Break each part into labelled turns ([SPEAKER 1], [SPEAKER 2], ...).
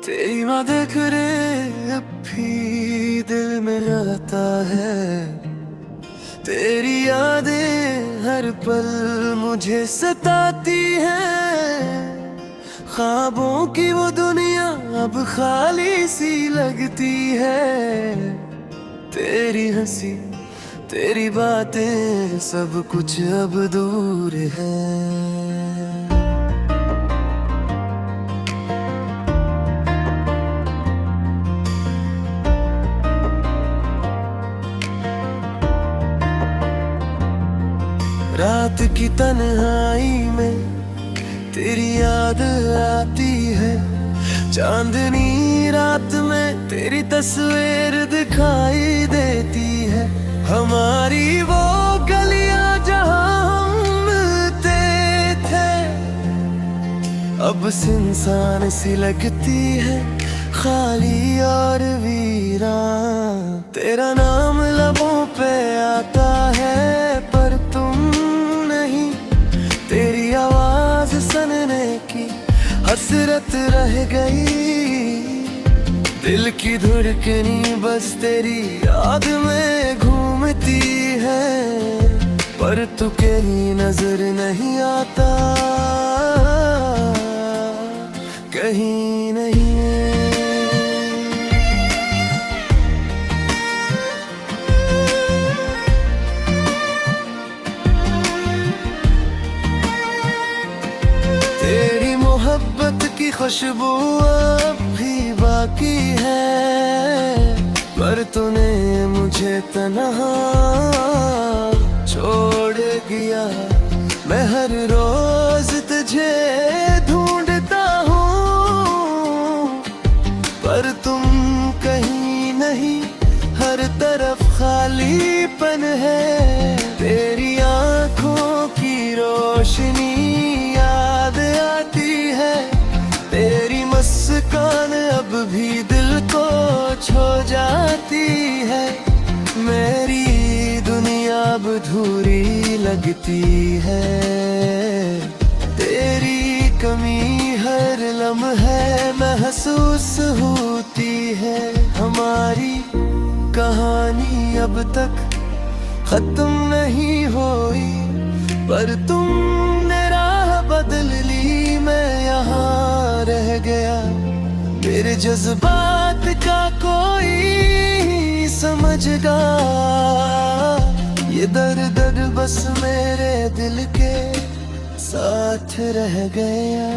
[SPEAKER 1] तेरी मदद रे अब भी दिल में रहता है। तेरी यादें हर पल मुझे सताती हैं। ख्वाबों की वो दुनिया अब खाली सी लगती है। तेरी हंसी तेरी बातें सब कुछ अब दूर है। रात की तन्हाई में तेरी याद आती है। चांदनी रात में तेरी तस्वीर दिखाई देती है। हमारी वो गलियां जहां हम मिलते थे अब सुनसान सी लगती है, खाली और वीरान। तेरा नाम लबों पे आता है पर तुम नहीं। तेरी आवाज सुनने की हसरत रह गई। दिल की धड़कनी बस तेरी याद में घूमती है। पर तू कहीं नजर नहीं आता, कहीं नहीं। तेरी मोहब्बत की खुशबू अब भी बाकी है। पर तूने मुझे तन्हा छोड़ गया। मैं हर रोज तुझे ढूंढता हूँ पर तुम कहीं नहीं। हर तरफ खालीपन है। तेरी आंखों की रोशनी याद आती है। तेरी मुस्कान अब भी दिल को छू जाती है। मेरी दुनिया अब अधूरी लगती है। तेरी कमी हर लम्हे महसूस होती है। हमारी कहानी अब तक खत्म नहीं हुई पर तुमने राह बदल ली। मैं यहाँ रह गया, मेरे जज्बात का कोई समझगा। ये दर्द बस मेरे दिल के साथ रह गया।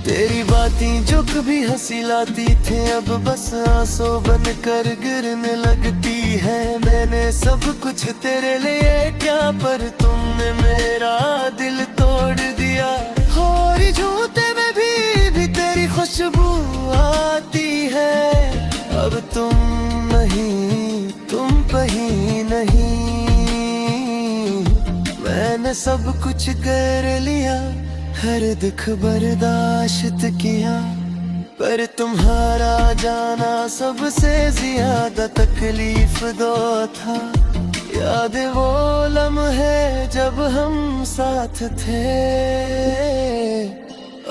[SPEAKER 1] तेरी बातें जो कभी हंसी लाती थे अब बस आंसू बन कर गिरने लगती है। मैंने सब कुछ तेरे लिए क्या पर तुमने मेरा दिल तोड़ दिया। और झूठे में भी तेरी खुशबू आती है। अब तुम नहीं, तुम कहीं नहीं। मैंने सब कुछ कर लिया, हर दुख बर्दाश्त किया पर तुम्हारा जाना सबसे ज्यादा तकलीफ दो था। याद वो लम्हे जब हम साथ थे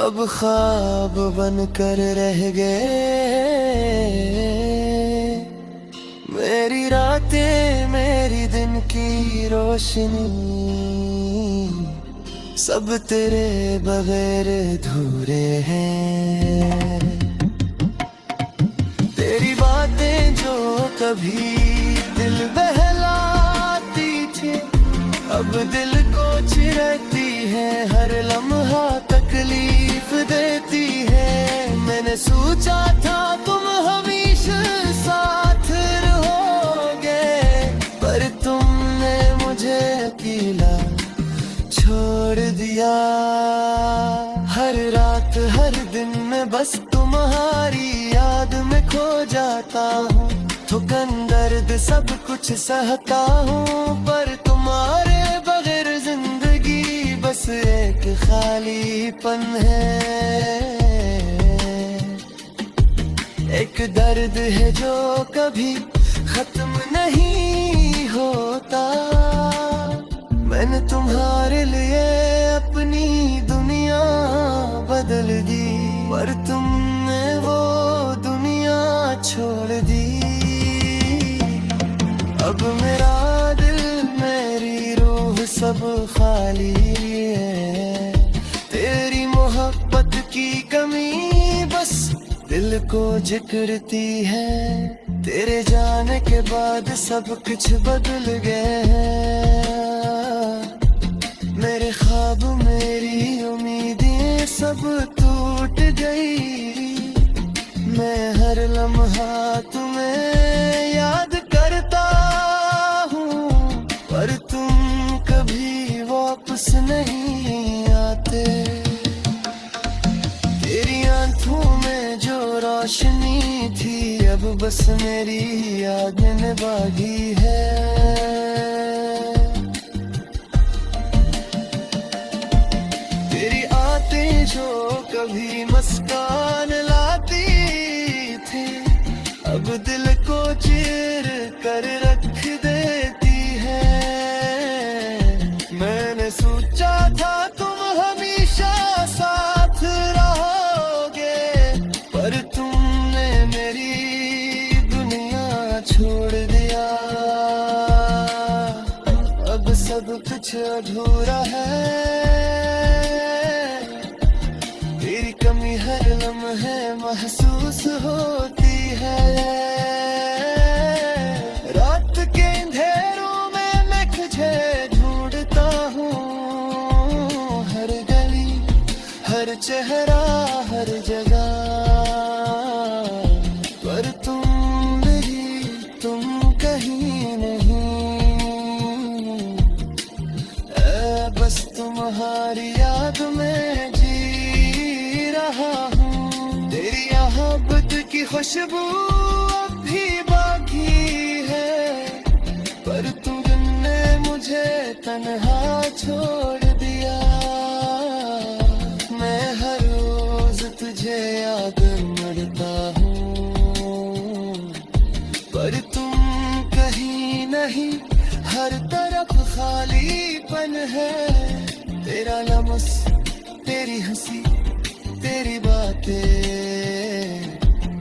[SPEAKER 1] अब ख्वाब बन कर रह गए। मेरी रातें मेरी दिन की रोशनी सब तेरे बगैर अधूरे हैं। तेरी बातें जो कभी दिल बहलाती थी अब दिल को चिरती है। हर लम्हा तकलीफ देती है। मैंने सोचा था तुम हमेशा साथ रहोगे पर तुमने मुझे अकेला छोड़ दिया। हर रात हर दिन में बस तुम्हारी याद में खो जाता हूँ। थुकन दर्द सब कुछ सहता हूँ पर तुम्हारे बगैर जिंदगी बस एक खालीपन है। एक दर्द है जो कभी खत्म नहीं होता। मैंने तुम्हारे लिए अपनी दुनिया बदल दी पर तुमने वो अब मेरा दिल मेरी रूह सब खाली है। तेरी मोहब्बत की कमी बस दिल को जिक्रती है। तेरे जाने के बाद सब कुछ बदल गया। मेरे ख्वाब मेरी उम्मीदें सब टूट गई। मैं हर लम्हा तुम्हें याद करता हूँ, पर तुम कभी वापस नहीं आते। तेरी आंखों में जो रोशनी थी अब बस मेरी याद में बागी है। तेरी आते जो कभी मुस्कान लाती थी अब दिल को चीर कर रख देती है। मैंने सोचा था तुम हमेशा साथ रहोगे, पर तुमने मेरी दुनिया छोड़ दिया। अब सब कुछ अधूरा है। तेरी कमी हर लम्हे महसूस होती है। रात के अंधेरों में मैं तुझे ढूंढता हूँ, हर गली हर चेहरा हर जगह, पर तुम नहीं, तुम कहीं नहीं। बस तुम्हारी याद में जी रहा हूँ। तेरी मोहब्बत की खुशबू अब भी बाकी है, पर तुमने मुझे तन्हा छोड़ दिया। मैं हर रोज तुझे याद करता हूँ, पर तुम कहीं नहीं। हर तरफ खालीपन है। तेरा लम्स तेरी हंसी तेरी बातें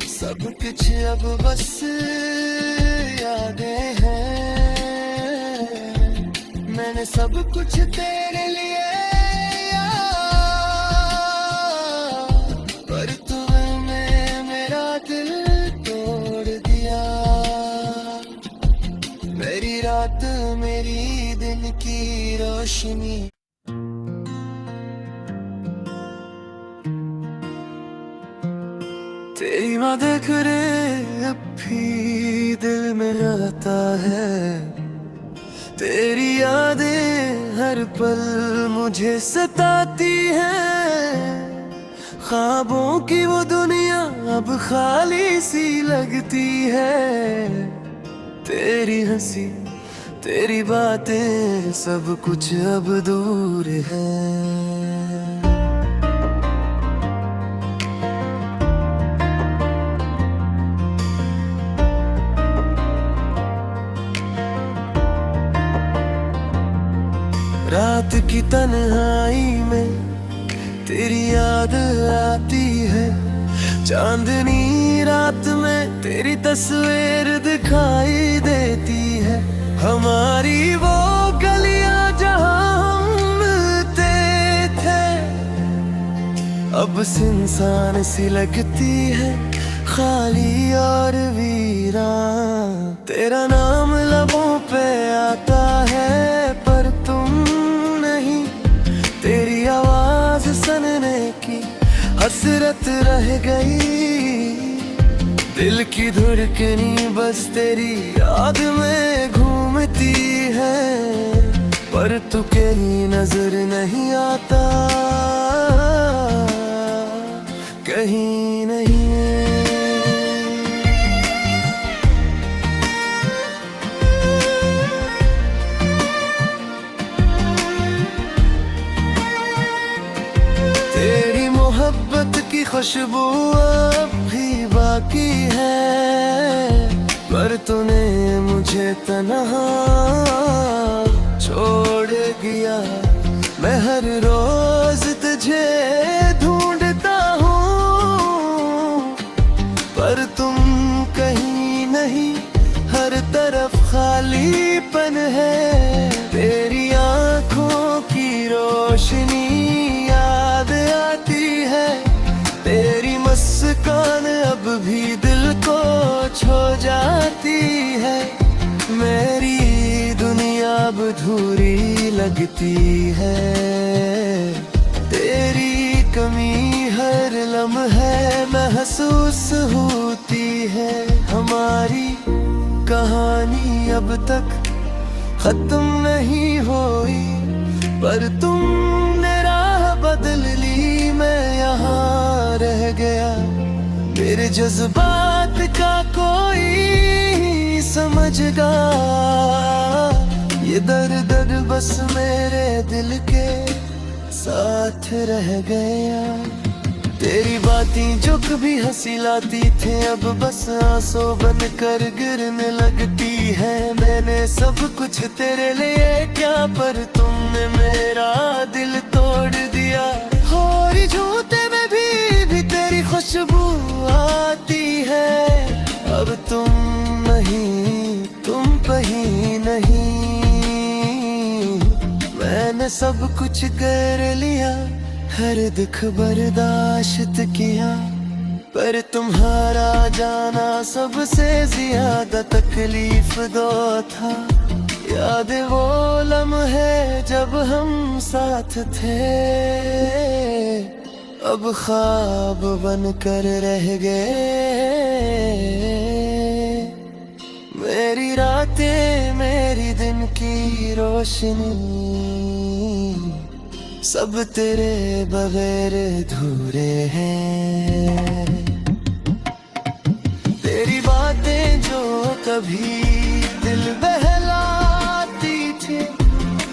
[SPEAKER 1] सब कुछ अब बस यादें हैं। मैंने सब कुछ तेरे लिए पर तुमने मेरा दिल तोड़ दिया। मेरी रात मेरी दिन की रोशनी। तेरी मदद करे अब भी दिल में रहता है। तेरी यादें हर पल मुझे सताती हैं। ख्वाबों की वो दुनिया अब खाली सी लगती है। तेरी हंसी तेरी बातें सब कुछ अब दूर है। रात की तन्हाई में तेरी याद आती है। चांदनी रात में तेरी तस्वीर दिखाई देती है। हमारी वो गलियां जहां हम मिलते थे अब सुनसान सी लगती है, खाली और वीरान। तेरा नाम लबों पे आता है पर तुम नहीं। तेरी आवाज सुनने की हसरत रह गई। दिल की धड़कनी बस तेरी याद में घूमती है, पर तू कहीं नजर नहीं आता, कहीं नहीं। तेरी मोहब्बत की खुशबू अब भी बाकी है, पर तूने मुझे तन्हा छोड़ गया। मैं हर रोज तुझे ढूंढता हूँ, पर तुम कहीं नहीं। हर तरफ खाली अधूरी लगती है। तेरी कमी हर लम्हे महसूस होती है। हमारी कहानी अब तक खत्म नहीं हुई, पर तुमने राह बदल ली, मैं यहाँ रह गया। मेरे जज्बात का कोई समझगा, ये दर्द बस मेरे दिल के साथ रह गया। तेरी बातें जो कभी हंसी लाती थे, अब बस आंसू बन कर गिरने लगती है। मैंने सब कुछ तेरे लिए क्या, पर तुमने मेरा दिल तोड़ दिया। और झूठे में भी तेरी खुशबू आती है। अब तुम नहीं, तुम कहीं नहीं। मैंने सब कुछ कर लिया, हर दुख बर्दाश्त किया, पर तुम्हारा जाना सबसे ज्यादा तकलीफ दो था। याद वो लम्हे जब हम साथ थे, अब ख्वाब बन कर रह गए। मेरी रातें, मेरी दिन की रोशनी, सब तेरे बगैर अधूरे हैं। तेरी बातें जो कभी दिल बहलाती थी,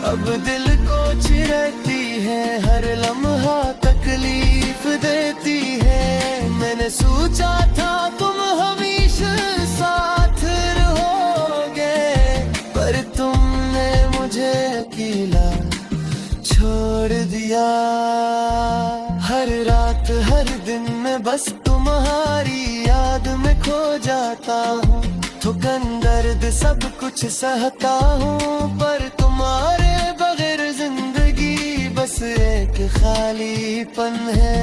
[SPEAKER 1] अब दिल को चिढ़ती है। हर लम्हा तकलीफ देती है। मैंने सोचा था तुम हमेशा साथ रहोगे, पर तुमने मुझे अकेला छोड़ दिया। हर रात हर दिन में बस तुम्हारी याद में खो जाता हूँ। थुकन दर्द सब कुछ सहता हूँ, पर तुम्हारे बगैर जिंदगी बस एक खालीपन है।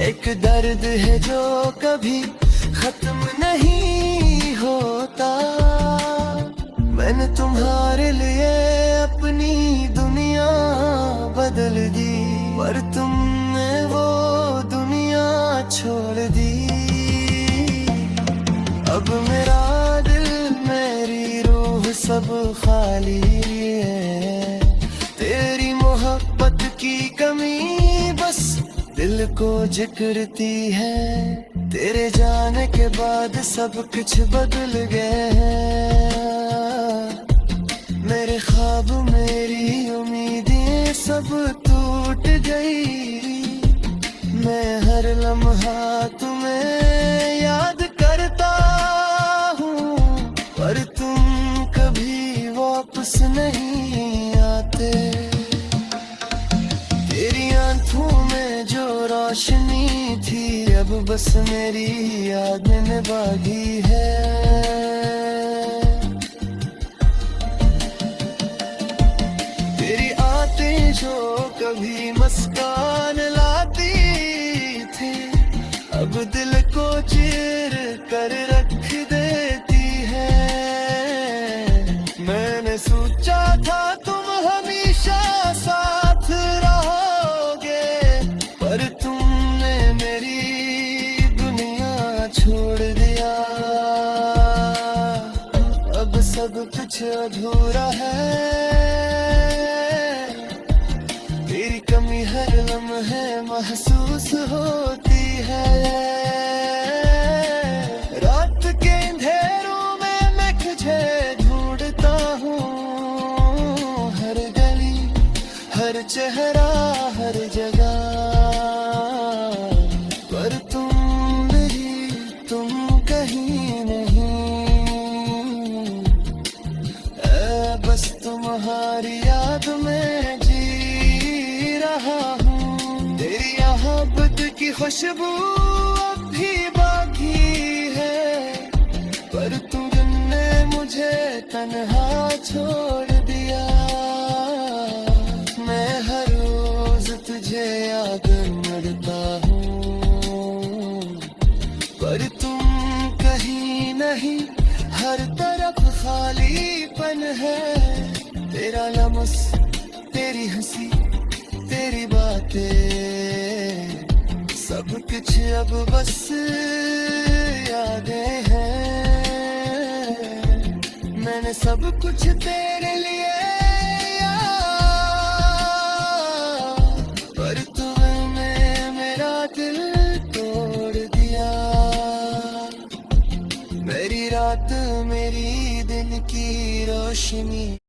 [SPEAKER 1] एक दर्द है जो कभी खत्म नहीं होता। मैंने तुम्हारे लिए अपनी दुनिया बदल दी, पर तुमने वो दुनिया छोड़ दी। अब मेरा दिल, मेरी रूह सब खाली है। तेरी मोहब्बत की कमी बस दिल को जकड़ती है। तेरे जाने के बाद सब कुछ बदल गए हैं। मेरे ख्वाब, मेरी उम्मीदें सब टूट गई। मैं हर लम्हा तुम्हें याद करता हूँ, पर तुम कभी वापस नहीं आते। तेरी आंखों में जो रोशनी थी, अब बस मेरी याद में बागी है। जो कभी मुस्कान लाती थी, अब दिल को चीर कर रख देती है। मैंने सोचा था तुम हमेशा साथ रहोगे, पर तुमने मेरी दुनिया छोड़ दिया। अब सब कुछ अधूरा है। तेरी कमी हर लम्हे महसूस होती है। रात के अंधेरों में मैं तुझे ढूंढता हूँ। हर गली, हर चेहरा, हर जगह, पर तुम नहीं, तुम कहीं नहीं। बस तुम्हारी याद में तेरी मोहब्बत की खुशबू अब भी बाकी है, पर तुमने मुझे तन्हा छोड़ दिया। मैं हर रोज तुझे याद करता हूँ, पर तुम कहीं नहीं, हर तरफ खालीपन है। तेरा लम्स, तेरी हंसी, तेरी बातें, सब कुछ अब बस यादें हैं। मैंने सब कुछ तेरे लिए यार, पर तूने मेरा दिल तोड़ दिया। मेरी रात, मेरी दिन की रोशनी।